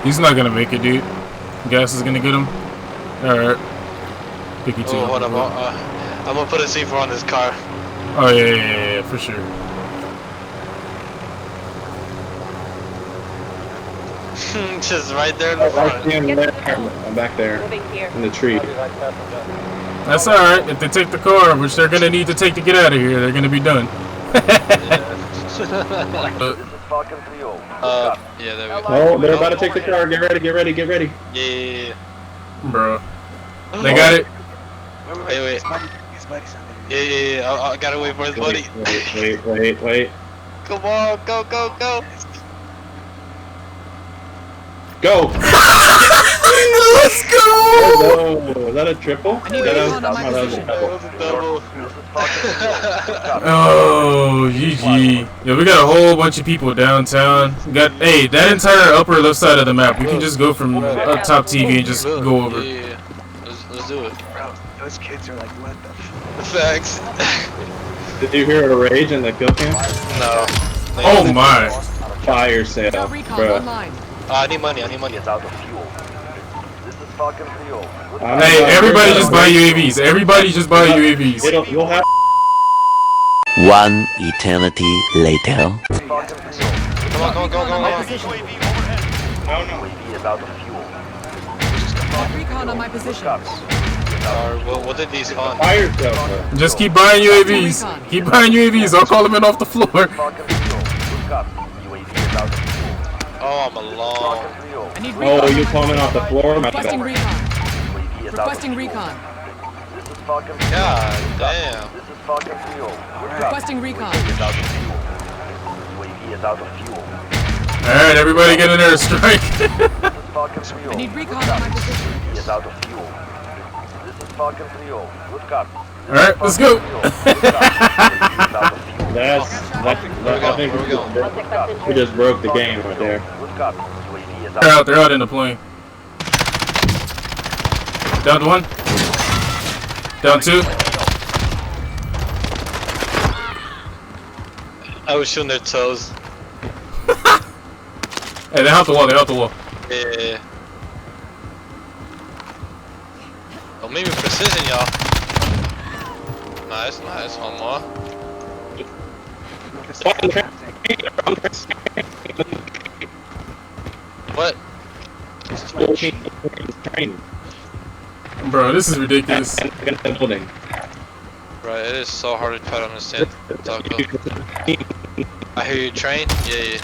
He's not gonna make it, dude. Gas is gonna get him. Alright. Picky two. Oh, hold up. I'm gonna put a C4 on this car. Oh, yeah, for sure. Just right there in the front. I'm back there in the tree. That's alright. If they take the car, which they're gonna need to take to get out of here, they're gonna be done. Yeah, there we go. Oh, they're about to take the car. Get ready. Yeah. Bro. They got it. Wait. Yeah. I gotta wait for his buddy. Wait. Come on, go. Go! Let's go! Oh, is that a triple? I need that was That was a double. Oh, GG. Yeah, we got a whole bunch of people downtown. Hey, that entire upper left side of the map, we can just go from up top TV and just go over. Yeah. Let's do it. Bro, those kids are like, what the f. Facts. Did you hear a rage in the kill cam? No. Oh my. Fire sale, bro. I need money. It's out of fuel. This is Falcon 3-0. Hey, everybody just buy UAVs. You'll have. One eternity later. Come on. UAV is out of fuel. Recon on my position. What did these spawn? Fire sale, bro. Just keep buying UAVs. I'll call them in off the floor. Falcon 3-0. Look up. UAV is out of fuel. Oh, I'm alone. Falcon 3-0. I need recon. Oh, you coming off the floor? My Requesting bad. recon. UAV is out of Requesting fuel. recon. This is Falcon 3-0. God damn. This is Falcon 3-0. Look up. Requesting recon. UAV is out of fuel. UAV is out of fuel. Alright, everybody get in there and strike. This is Falcon 3-0. I need recon on my position. UAV is out of fuel. This is Falcon 3-0. Look up. Alright, let's go. I think we just broke the game right there. Look up. UAV is They're out in the plane. Down to one. Down two. I was shooting their toes. Hey, they hop the wall. Yeah. Oh, maybe precision, y'all. Nice. One more. What? Bro, this is ridiculous. Bro, it is so hard to try to understand. Taco. I hear you train? Yeah.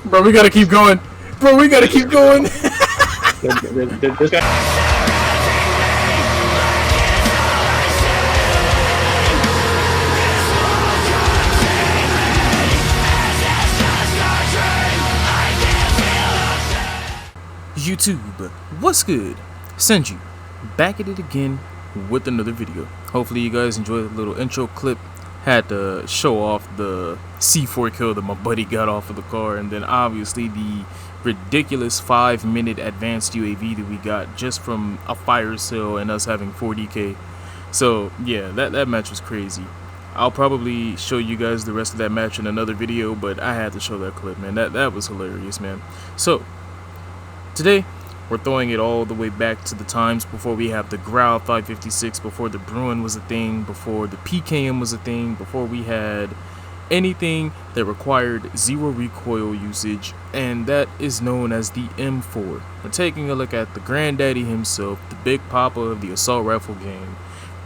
Bro, we gotta keep going. This guy. YouTube, what's good? Senju, back at it again with another video. Hopefully you guys enjoyed the little intro clip. Had to show off the C4 kill that my buddy got off of the car, and then obviously the ridiculous 5-minute advanced UAV that we got just from a fire sale and us having 40k. So yeah, that match was crazy. I'll probably show you guys the rest of that match in another video, but I had to show that clip, man. That was hilarious, man. So today we're throwing it all the way back to the times before we have the Growl 556, before the Bruin was a thing, before the PKM was a thing, before we had anything that required zero recoil usage, and that is known as the M4. We're taking a look at the granddaddy himself, the big papa of the assault rifle game,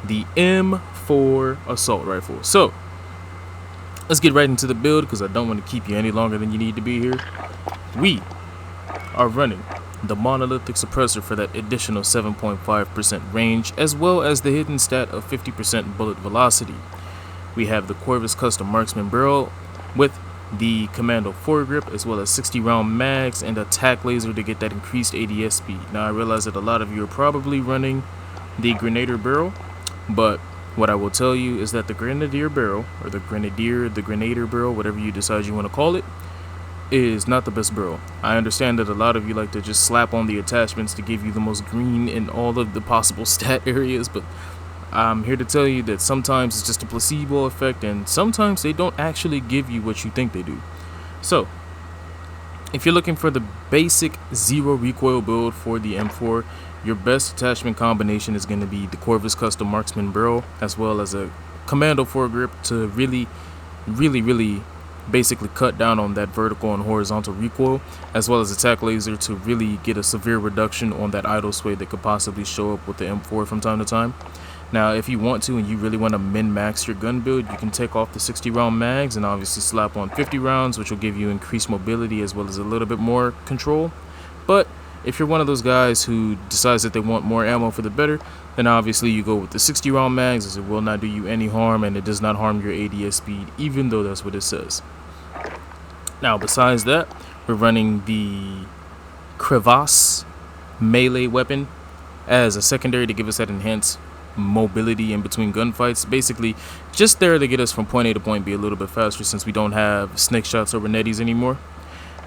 the M4 assault rifle. So let's get right into the build, because I don't want to keep you any longer than you need to be here. We are running the monolithic suppressor for that additional 7.5% range, as well as the hidden stat of 50% bullet velocity. We have the Corvus Custom Marksman barrel with the Commando foregrip, as well as 60 round mags and a tac laser to get that increased ADS speed. Now I realize that a lot of you are probably running the Grenadier barrel, but what I will tell you is that the Grenadier barrel, or the Grenadier barrel, whatever you decide you want to call it, is not the best barrel. I understand that a lot of you like to just slap on the attachments to give you the most green in all of the possible stat areas, but I'm here to tell you that sometimes it's just a placebo effect, and sometimes they don't actually give you what you think they do. So, if you're looking for the basic zero recoil build for the M4, your best attachment combination is going to be the Corvus Custom Marksman barrel, as well as a Commando foregrip to really basically cut down on that vertical and horizontal recoil, as well as a tack laser to really get a severe reduction on that idle sway that could possibly show up with the M4 from time to time. Now, if you want to and you really want to min-max your gun build, you can take off the 60 round mags and obviously slap on 50 rounds, which will give you increased mobility as well as a little bit more control. But if you're one of those guys who decides that they want more ammo for the better, then obviously you go with the 60 round mags, as it will not do you any harm and it does not harm your ADS speed, even though that's what it says. Now, besides that, we're running the Crevasse melee weapon as a secondary to give us that enhanced mobility in between gunfights. Basically, just there to get us from point A to point B a little bit faster, since we don't have snake shots or Renettis anymore.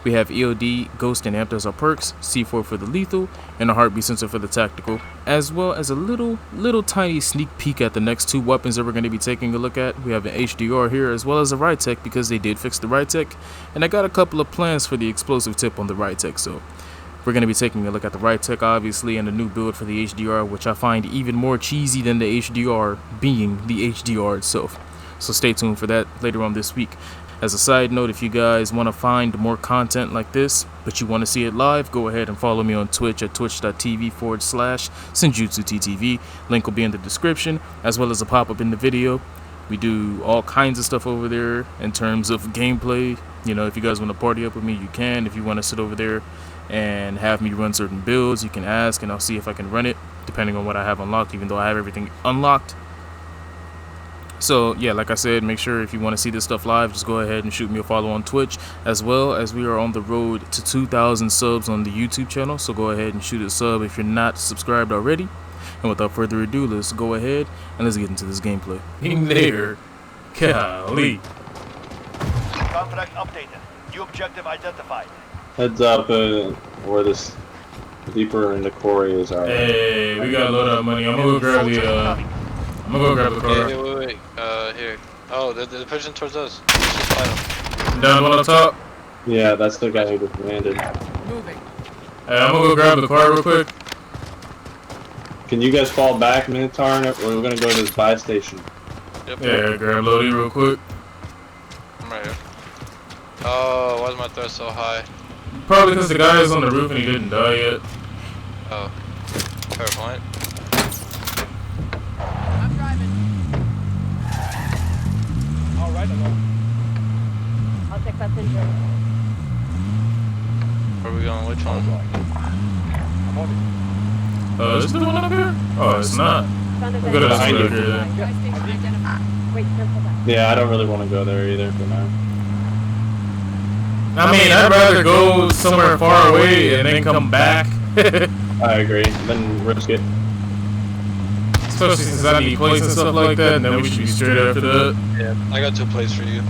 We have EOD, Ghost, and Amped as our perks, C4 for the lethal, and a heartbeat sensor for the tactical, as well as a little tiny sneak peek at the next 2 weapons that we're going to be taking a look at. We have an HDR here, as well as a Rytec, because they did fix the Rytec, and I got a couple of plans for the explosive tip on the Rytec, so we're going to be taking a look at the Rytec, obviously, and a new build for the HDR, which I find even more cheesy than the HDR being the HDR itself. So stay tuned for that later on this week. As a side note, if you guys want to find more content like this, but you want to see it live, go ahead and follow me on Twitch at twitch.tv/SenjutsuTTV. Link will be in the description, as well as a pop-up in the video. We do all kinds of stuff over there in terms of gameplay. You know, if you guys want to party up with me, you can. If you want to sit over there and have me run certain builds, you can ask and I'll see if I can run it, depending on what I have unlocked, even though I have everything unlocked. So yeah, like I said, make sure if you want to see this stuff live, just go ahead and shoot me a follow on Twitch, as well as we are on the road to 2,000 subs on the YouTube channel. So go ahead and shoot a sub if you're not subscribed already. And without further ado, let's go ahead and let's get into this gameplay. In there, golly. Contract updated. New objective identified. Heads up, where this deeper in the quarry is. Alright. Hey, we got loadout money. I'm gonna go grab the car. Hey, wait. Here. Oh, they're pushing towards us. Let's just fight them. Down one on top. Yeah, that's the guy who just landed. Moving. Hey, I'm gonna go grab the car real quick. Can you guys fall back, Minotaur? Or we're gonna go to this buy station. Yep. Yeah, grab Lodi real quick. I'm right here. Oh, why is my threat so high? Probably because the guy is on the roof and he didn't die yet. Oh. Fair point. I'm driving. I'll check passenger. Where are we going? Which one? Is this the one up here? Oh, it's not. Found a We'll go to this Behind one you. up here then. Buy station identified. Wait, cancel that. Yeah, I don't really want to go there either for now. I mean, I'd rather go somewhere far away and then come back. I agree. Then risk it. Especially since I need plates and stuff like that, and then we should be straight after that. Yeah. I got 2 plays for you.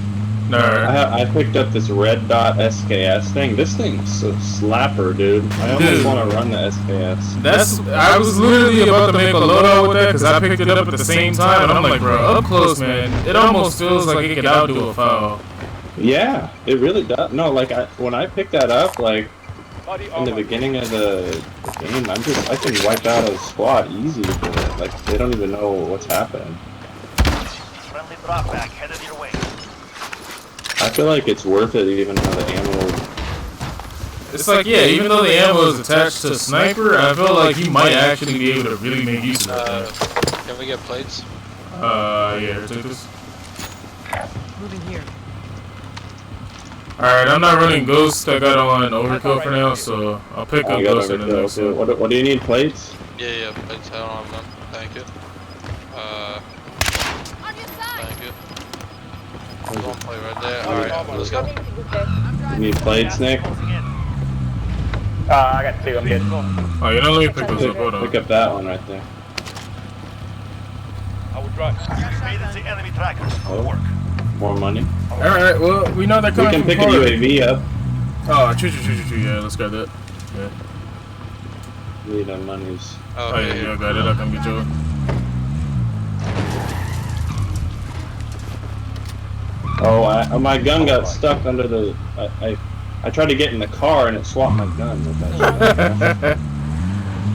Alright. I picked up this red dot SKS thing. This thing's a slapper, dude. I almost Dude. want to run the SKS. I was literally about to make a loadout with that because I picked it up at the same time, and I'm like, bro, up close, man, it almost feels like it could outdo a foul. Yeah, it really does. No, like when I picked that up, like in the beginning of the game, I can wipe out a squad easy for it. Like they don't even know what's happening. Friendly drop back headed your way. I feel like it's worth it even though the ammo. It's like, yeah, even though the ammo is attached to sniper, I feel like you might actually be able to really make use of that thing. Can we get plates? Yeah, take this. Moving here. Alright, I'm not running Ghost. I got on Overkill for now, so I'll pick up You got Ghost in the overkill. next So one. what do you need, plates? Yeah, plates. I don't have them. Thank you. Thank you. There's one plate right there. Alright, let's go. I'm Oh, You need plates, Nick? I got 2, I'm good. Oh, you know, let me pick those up. Hold on. Pick up that one right there. I will drive. You made it the enemy trackers. Good Oh. work. More money. Alright, well, we know they're We coming can from pick a Florida. UAV up. Oh, true, yeah, let's grab that. Yeah. Need our monies. Oh, yeah, yeah, got it. I'll come get you. Oh, my gun got stuck under the. I tried to get in the car and it swapped my gun.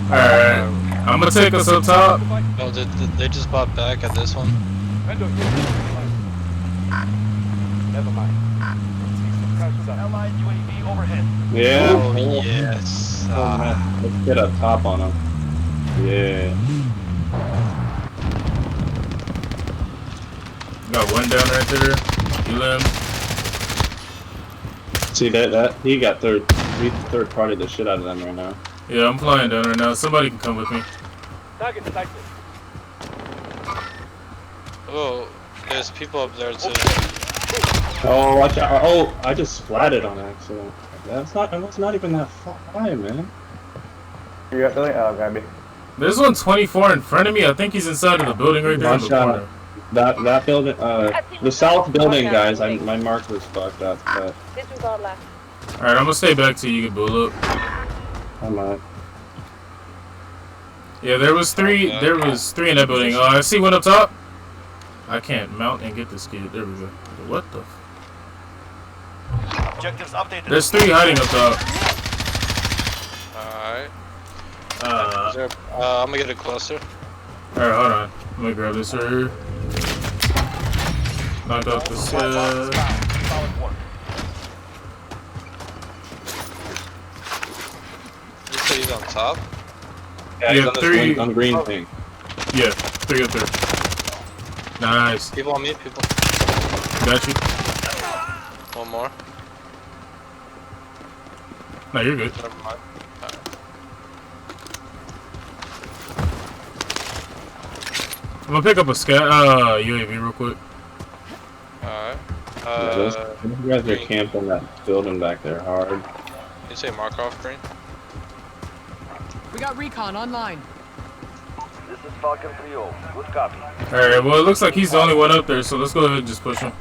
Alright, I'm gonna take us up top. Oh, they just bought back at this one? Never mind. Allied UAV overhead. Yeah. Oh, yes. Oh, man. Let's get up top on him. Yeah. Got one down right there. Elim. See that he got third party the shit out of them right now. Yeah, I'm flying down right now. Somebody can come with me. Target sighted. Oh, there's people up there too. Oh, watch out. Oh, I just splatted on accident. That's not even that far, man. You got Billy? Oh, got me. There's one 24 in front of me. I think he's inside of the building right there in the Watch out. corner. That building, the south building, guys. My mark was fucked up. But Disregard left. Alright, I'm gonna stay back till you get build up. I might. Yeah, there was three in that building. Oh, I see one up top. I can't mount and get this kid. There we go. What the f? Objectives updated. There's three hiding up top. Alright. I'm gonna get it closer. Alright, hold on. Let me grab this right here. Knock off this Solid work. You say he's on top? Yeah, Yeah, he's on this three- on green thing. Yeah, three up there. Nice. People on me, people. Got you. One more. No, you're good. Never mind. I'm gonna pick up a scat UAV real quick. Alright. Those guys are camped on that building back there hard. You say mark off green? We got recon online. This is Falcon 3-0. Good copy. Alright, well it looks like he's the only one up there, so let's go ahead and just push him.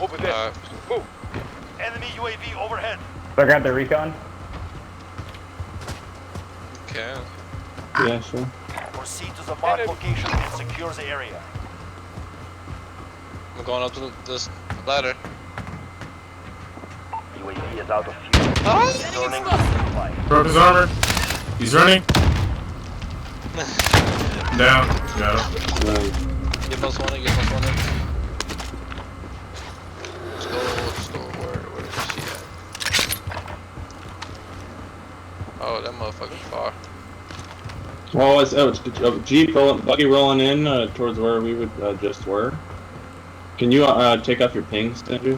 Over there. Alright. Move. Enemy UAV overhead. So I grabbed the recon. Okay. Yeah, sure. Proceed to the marked location and secure the area. I'm going up to this ladder. UAV is out of fuel. Returning to supply. Broke his armor. He's running. Down. Got him. Give us one in, give us one in. Let's go, where is she at? Oh, that motherfucker's far. Oh, it's a Jeep buggy rolling in towards where we would just were. Can you take off your pings, Andrew?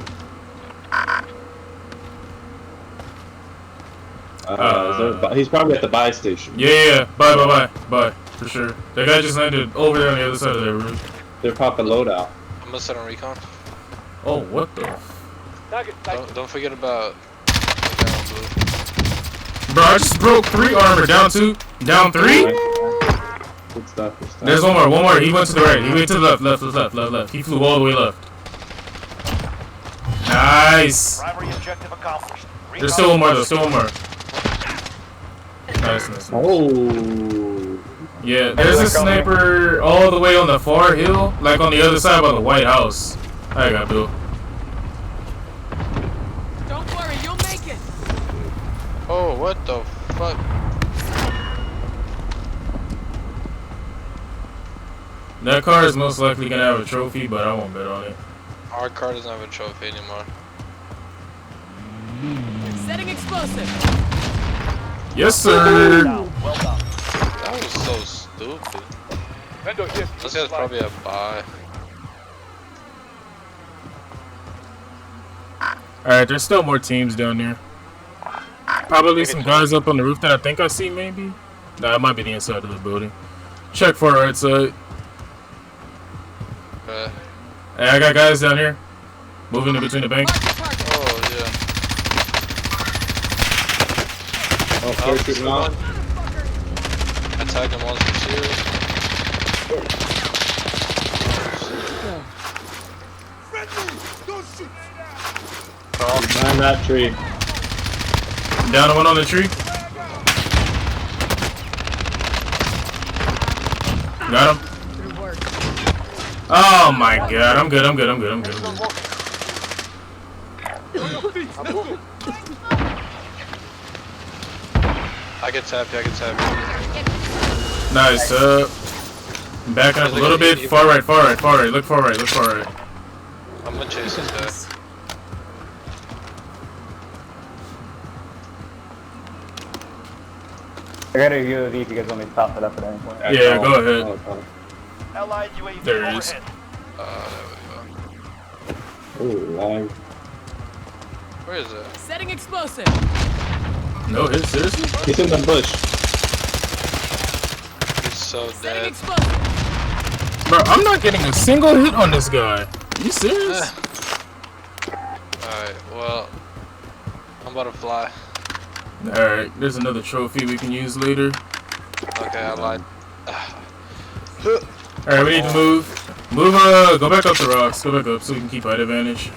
He's probably at the buy station. Yeah. Bye. For sure. That guy just landed over there on the other side of that roof. They're popping loadout. I'm gonna set on recon. Oh, what the? Don't forget about the guy on blue. Bro, I just broke 3 armor. Down 2. Down 3? Good stuff. There's one more. He went to the right. He went to the left. He flew all the way left. Nice. Primary objective accomplished. There's still one more though. Nice. Oh. Yeah, there's a sniper all the way on the far hill, like on the other side by the White House. I got Bill. Don't worry, you'll make it. Oh, what the fuck? That car is most likely gonna have a trophy, but I won't bet on it. Our car doesn't have a trophy anymore. Setting explosive. Yes, sir. Well done. That was so stupid. This guy's probably a buy. Alright, there's still more teams down there. Probably some guys up on the roof that I think I see, maybe. Nah, it might be the inside of the building. Check for our right side. Hey, I got guys down here. Moving in between the banks. Oh, yeah. Oh, first shooting off. I tagged him once for serious. Behind that tree. Down to one on the tree. Got him. Good work. Oh my god, I'm good. I can tap you, I can tap you. Nice. Back up a little bit. Far right, far right, far right. Look far right, look far right. I'm gonna chase this guy. I got a UAV if you guys want me to top it up at any point. Yeah, go ahead. Allied UAV There it is. overhead. There we go. Oh, long. Where is it? Setting explosive. No hit, seriously? He's in the bush. He's so Setting dead. explosive. Bro, I'm not getting a single hit on this guy. You serious? Alright, well, I'm about to fly. Alright, there's another trophy we can use later. Okay, I lied. Alright, we need to move. Move, go back up the rocks. Go back up so we can keep height advantage.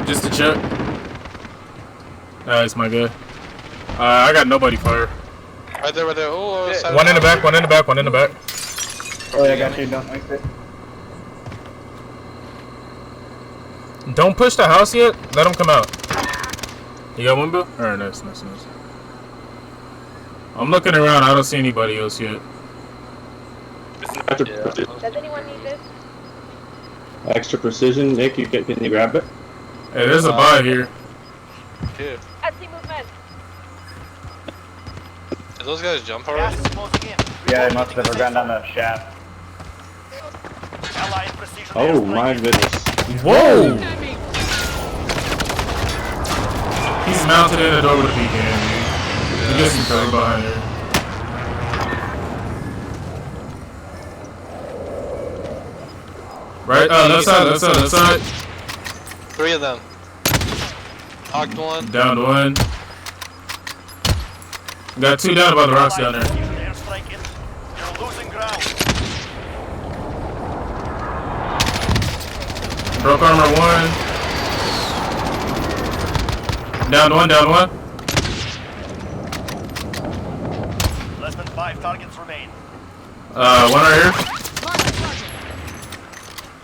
Just to check. Nice, my guy. I got nobody fire. Right there, right there. Oh, side One in the back, one in the back, one in the back. Oh, yeah, I got you. Don't make it. Don't push the house yet. Let him come out. You got one, Bill? Alright, nice, nice, nice. I'm looking around. I don't see anybody else yet. Does anyone need this? Extra precision, Nick. Can you grab it? Hey, there's a buy here. Here. I see movement. Did those guys jump already? Gas is closing in. Yeah, I must have gone down the shaft. Allied precision Oh airstrike my goodness. Whoa! Enemy. He's mounted in a door with a beacon. He gets some cover behind here. Right? Left side, left side, left side. 3 of them. Knocked one. Down one. Got 2 down by the rocks down there. precision airstrike in. You're losing ground. Broke armor 1. Down one, down one. Less than 5 targets remain. One right here. Mark the target.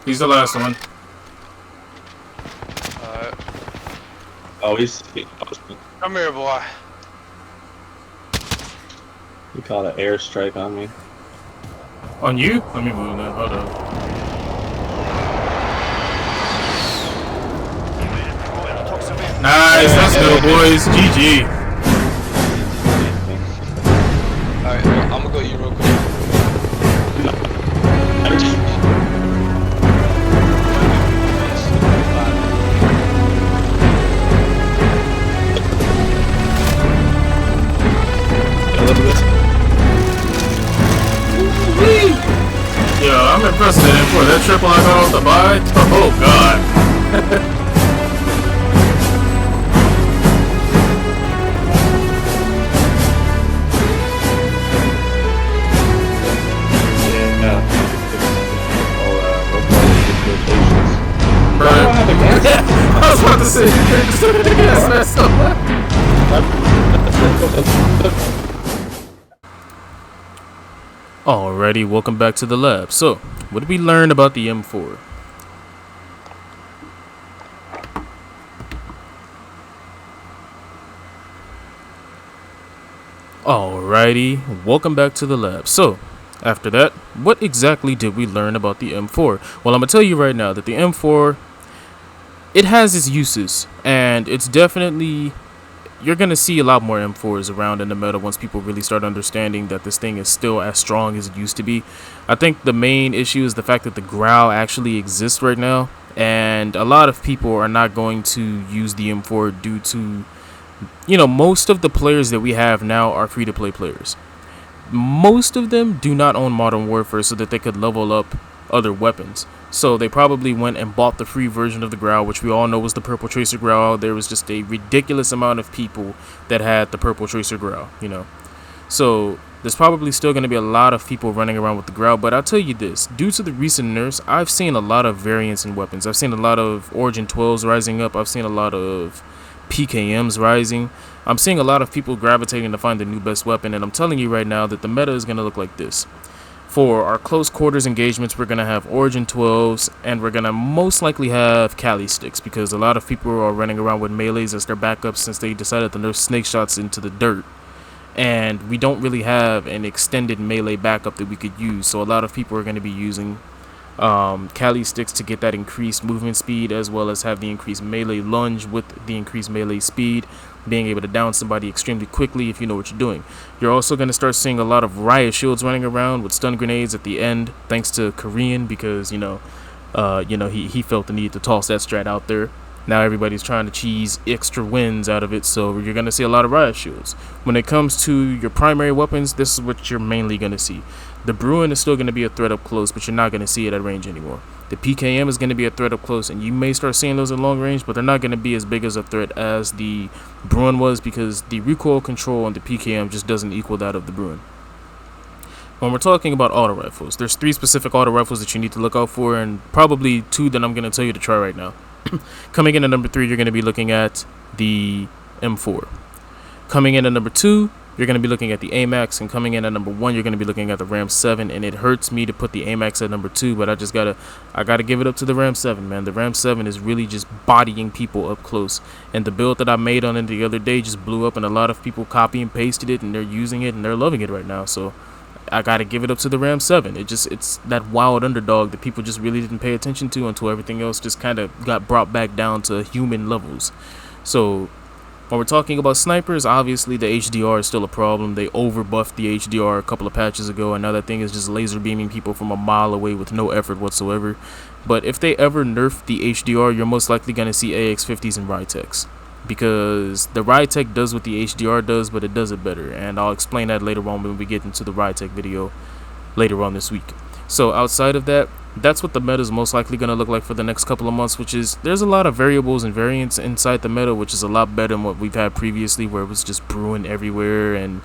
He's the last one. Alright. Oh, he's. Come here, boy. He called an airstrike on me. On you? Let me move that. Hold up. Nice, let's go, boys. GG. Alright, I'm gonna go eat real quick. Yo, I'm impressed with that M4. That triple I got off the buy. Oh god. I was about to say, you just took the gas messed up. Alrighty, welcome back to the lab. So, what did we learn about the M4? Alrighty, welcome back to the lab. So, after that, what exactly did we learn about the M4? Well, I'm gonna tell you right now that the M4, it has its uses, and it's definitely, you're gonna see a lot more M4s around in the meta once people really start understanding that this thing is still as strong as it used to be. I think the main issue is the fact that the growl actually exists right now, and a lot of people are not going to use the M4 due to, you know, most of the players that we have now are free-to-play players. Most of them do not own Modern Warfare so that they could level up other weapons. So they probably went and bought the free version of the growl, which we all know was the Purple Tracer growl. There was just a ridiculous amount of people that had the Purple Tracer growl, you know. So there's probably still going to be a lot of people running around with the growl, but I'll tell you this, due to the recent nerfs, I've seen a lot of variants in weapons. I've seen a lot of Origin 12s rising up. I've seen a lot of PKMs rising. I'm seeing a lot of people gravitating to find the new best weapon, and I'm telling you right now that the meta is going to look like this. For our close quarters engagements, we're going to have Origin 12s, and we're going to most likely have Cali sticks, because a lot of people are running around with melees as their backup since they decided to nerf snake shots into the dirt. And we don't really have an extended melee backup that we could use, so a lot of people are going to be using Cali sticks to get that increased movement speed, as well as have the increased melee lunge with the increased melee speed, being able to down somebody extremely quickly if you know what you're doing. You're also going to start seeing a lot of riot shields running around with stun grenades at the end, thanks to Korean, because he felt the need to toss that strat out there. Now everybody's trying to cheese extra wins out of it, so you're going to see a lot of riot shields. When it comes to your primary weapons, this is what you're mainly going to see. The Bruin is still going to be a threat up close, but you're not going to see it at range anymore. The PKM is going to be a threat up close, and you may start seeing those at long range, but they're not going to be as big as a threat as the Bruin was, because the recoil control on the PKM just doesn't equal that of the Bruin. When we're talking about auto rifles, there's 3 specific auto rifles that you need to look out for, and probably 2 that I'm going to tell you to try right now. Coming in at number 3, you're going to be looking at the M4. Coming in at number 2, you're going to be looking at the AMAX, and coming in at number 1, you're going to be looking at the Ram 7. And it hurts me to put the AMAX at number 2, but I gotta give it up to the Ram 7, man. The Ram 7 is really just bodying people up close, and the build that I made on it the other day just blew up, and a lot of people copy and pasted it, and they're using it, and they're loving it right now. So I gotta give it up to the Ram 7. It's that wild underdog that people just really didn't pay attention to until everything else just kind of got brought back down to human levels. So when we're talking about snipers, obviously the HDR is still a problem. They overbuffed the HDR a couple of patches ago, and now that thing is just laser beaming people from a mile away with no effort whatsoever. But if they ever nerf the HDR, you're most likely going to see AX50s and Rytechs, because the Rytech does what the HDR does, but it does it better, and I'll explain that later on when we get into the Rytech video later on this week. So outside of that, that's what the meta is most likely going to look like for the next couple of months, which is there's a lot of variables and variants inside the meta, which is a lot better than what we've had previously, where it was just Bruin everywhere and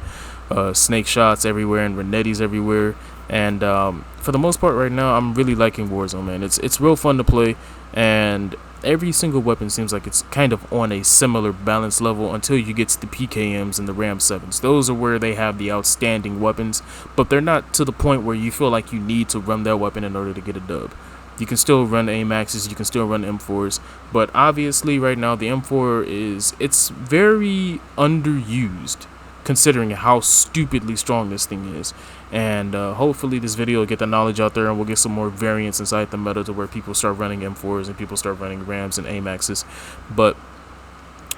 snake shots everywhere and Renettis everywhere. And for the most part right now, I'm really liking Warzone, man. It's real fun to play, and every single weapon seems like it's kind of on a similar balance level until you get to the PKMs and the Ram 7s. Those are where they have the outstanding weapons, but they're not to the point where you feel like you need to run that weapon in order to get a dub. You can still run AMAXs, you can still run M4s, but obviously right now the M4 it's very underused, considering how stupidly strong this thing is. And hopefully this video will get the knowledge out there, and we'll get some more variants inside the meta to where people start running M4s and people start running Rams and AMAXs. But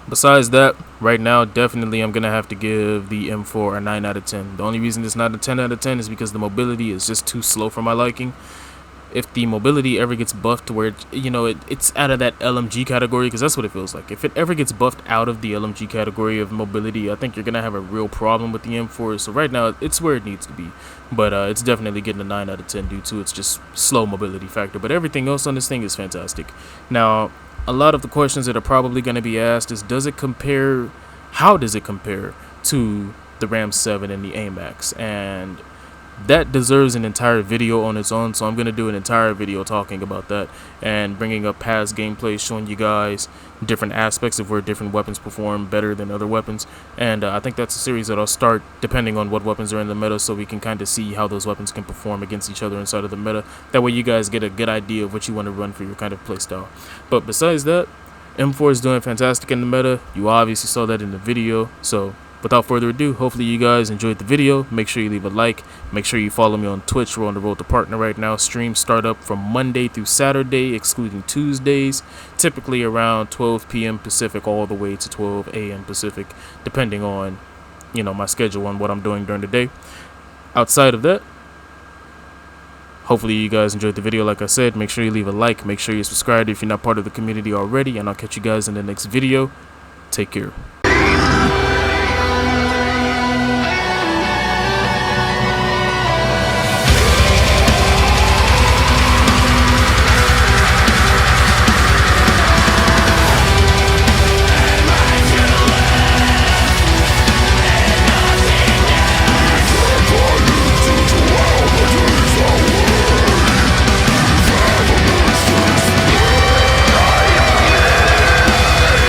besides that, right now definitely I'm gonna have to give the M4 a 9 out of 10. The only reason it's not a 10 out of 10 is because the mobility is just too slow for my liking. If the mobility ever gets buffed to where it's out of that LMG category, because that's what it feels like. If it ever gets buffed out of the LMG category of mobility, I think you're gonna have a real problem with the M4. So right now it's where it needs to be, but it's definitely getting a 9 out of 10 due to its just slow mobility factor. But everything else on this thing is fantastic. Now, a lot of the questions that are probably going to be asked is, how does it compare to the Ram 7 and the AMAX? And that deserves an entire video on its own, so I'm going to do an entire video talking about that and bringing up past gameplay, showing you guys different aspects of where different weapons perform better than other weapons. And I think that's a series that I'll start depending on what weapons are in the meta, so we can kind of see how those weapons can perform against each other inside of the meta. That way you guys get a good idea of what you want to run for your kind of playstyle. But besides that, M4 is doing fantastic in the meta. You obviously saw that in the video, so without further ado, hopefully you guys enjoyed the video. Make sure you leave a like. Make sure you follow me on Twitch. We're on the road to partner right now. Streams start up from Monday through Saturday, excluding Tuesdays, typically around 12 p.m. Pacific all the way to 12 a.m. Pacific, depending on, my schedule and what I'm doing during the day. Outside of that, hopefully you guys enjoyed the video. Like I said, make sure you leave a like. Make sure you subscribe if you're not part of the community already, and I'll catch you guys in the next video. Take care.